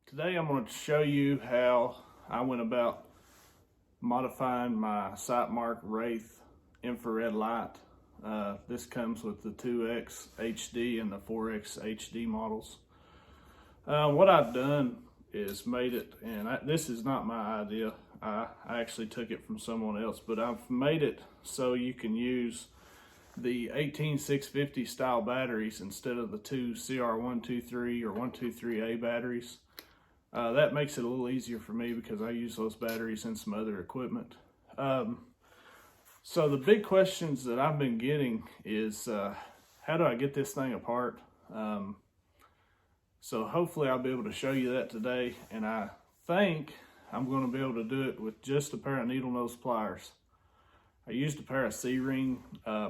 Today I'm going to show you how I went about modifying my Sightmark Wraith infrared light. This comes with the 2X HD and the 4X HD models. What I've done is made it, and this is not my idea, I actually took it from someone else, but I've made it so you can use the 18650 style batteries instead of the two CR123 or 123A batteries. That makes it a little easier for me because I use those batteries in some other equipment. So the big questions that I've been getting is how do I get this thing apart? So hopefully I'll be able to show you that today, and I think I'm going to be able to do it with just a pair of needle nose pliers. I used a pair of C-ring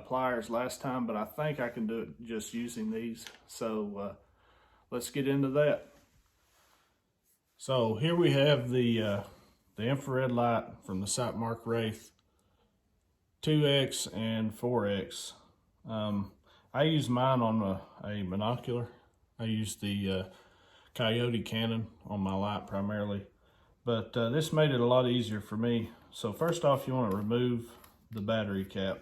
pliers last time, but I think I can do it just using these. So let's get into that. So here we have the infrared light from the Sightmark Wraith 2X and 4X. I use mine on a monocular. I use the Coyote Cannon on my light primarily, but this made it a lot easier for me. So first off, you want to remove the battery cap.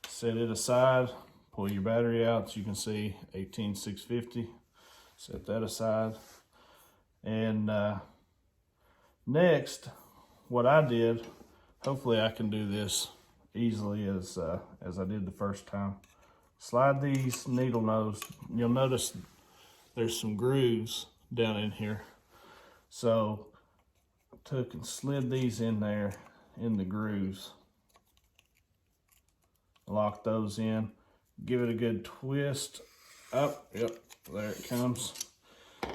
Set it aside, pull your battery out. So you can see 18650. Set that aside. And next, what I did, hopefully I can do this easily as I did the first time. Slide these needle nose. You'll notice there's some grooves down in here. So I took and slid these in there in the grooves. Lock those in. Give it a good twist. Up, yep, there it comes.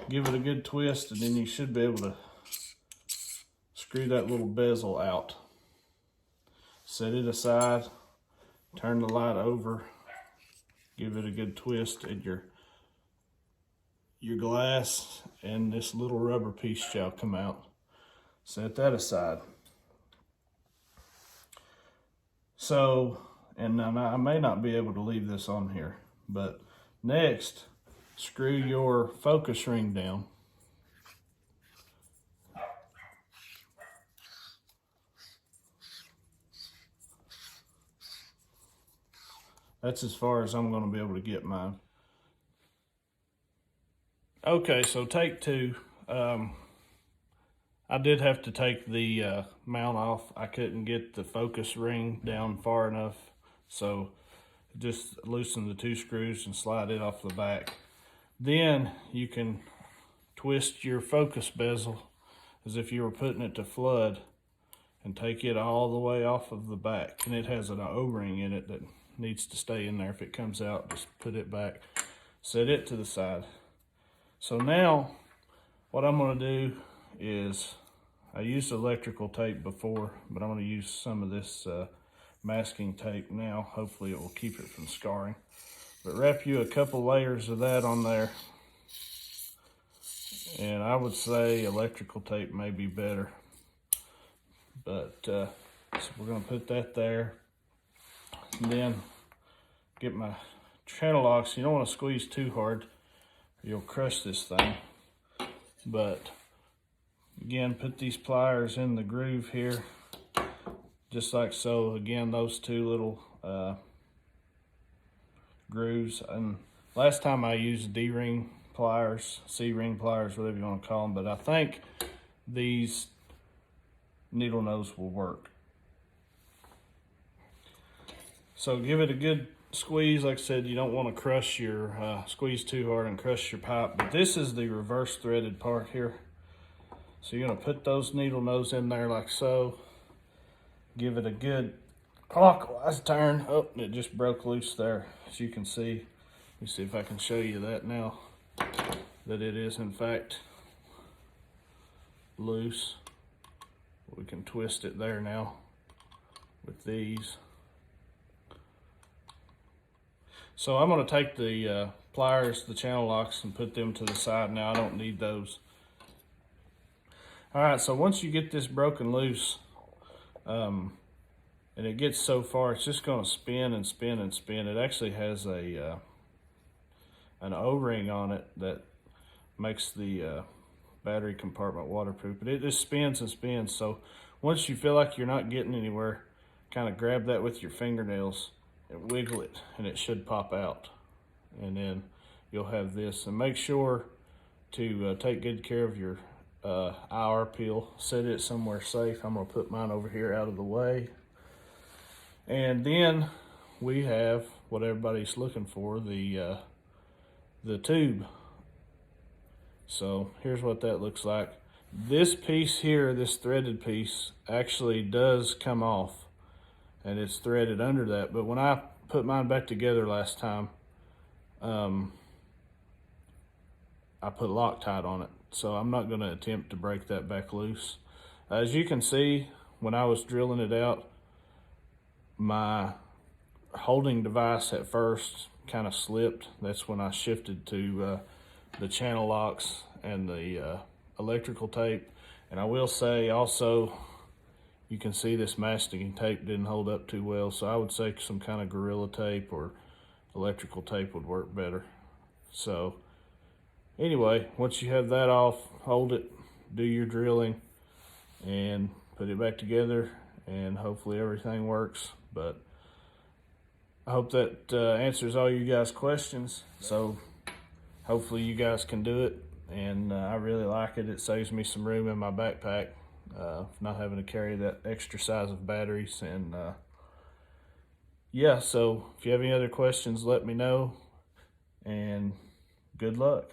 Give it a good twist, and then you should be able to screw that little bezel out. Set it aside, turn the light over, give it a good twist, and your glass and this little rubber piece shall come out. Set that aside. So, and now I may not be able to leave this on here, but next, screw your focus ring down. That's as far as I'm going to be able to get mine. Okay, so take two. I did have to take the mount off. I couldn't get the focus ring down far enough, so just loosen the two screws and slide it off the back. Then you can twist your focus bezel as if you were putting it to flood and take it all the way off of the back. And it has an O-ring in it that needs to stay in there. If it comes out, just put it back. Set it to the side. So now what I'm going to do is, I used electrical tape before, but I'm going to use some of this masking tape now. Hopefully it will keep it from scarring. But wrap you a couple layers of that on there. And I would say electrical tape may be better. But so we're going to put that there. And then get my channel locks. You don't want to squeeze too hard, or you'll crush this thing. But again, put these pliers in the groove here, just like so. Again, those two little grooves. And last time I used D-ring pliers, C-ring pliers, whatever you want to call them, but I think these needle nose will work. So give it a good squeeze. Like I said, you don't want to crush your, squeeze too hard and crush your pipe, but this is the reverse threaded part here. So you're going to put those needle nose in there like so. Give it a good clockwise turn. Oh, it just broke loose there, as you can see. Let me see if I can show you that now, that it is in fact loose. We can twist it there now with these. So I'm going to take the pliers, the channel locks, and put them to the side now. I don't need those. All right, so once you get this broken loose, and it gets so far, it's just going to spin and spin and spin. It actually has a an O-ring on it that makes the battery compartment waterproof, but it just spins and spins. So once you feel like you're not getting anywhere, kind of grab that with your fingernails and wiggle it, and it should pop out. And then you'll have this. And make sure to take good care of your IR peel. Set it somewhere safe. I'm gonna put mine over here out of the way. And then we have what everybody's looking for, the tube. So here's what that looks like. This piece here, this threaded piece, actually does come off, and it's threaded under that. But when I put mine back together last time, I put Loctite on it. So I'm not gonna attempt to break that back loose. As you can see, when I was drilling it out, my holding device at first kind of slipped. That's when I shifted to the channel locks and the electrical tape. And I will say also, you can see this masking tape didn't hold up too well, so I would say some kind of Gorilla tape or electrical tape would work better. So anyway, once you have that off, hold it, do your drilling, and put it back together, and hopefully everything works. But I hope that answers all you guys' questions. So hopefully you guys can do it, and I really like it. It saves me some room in my backpack, not having to carry that extra size of batteries. And yeah, so if you have any other questions, let me know, and good luck.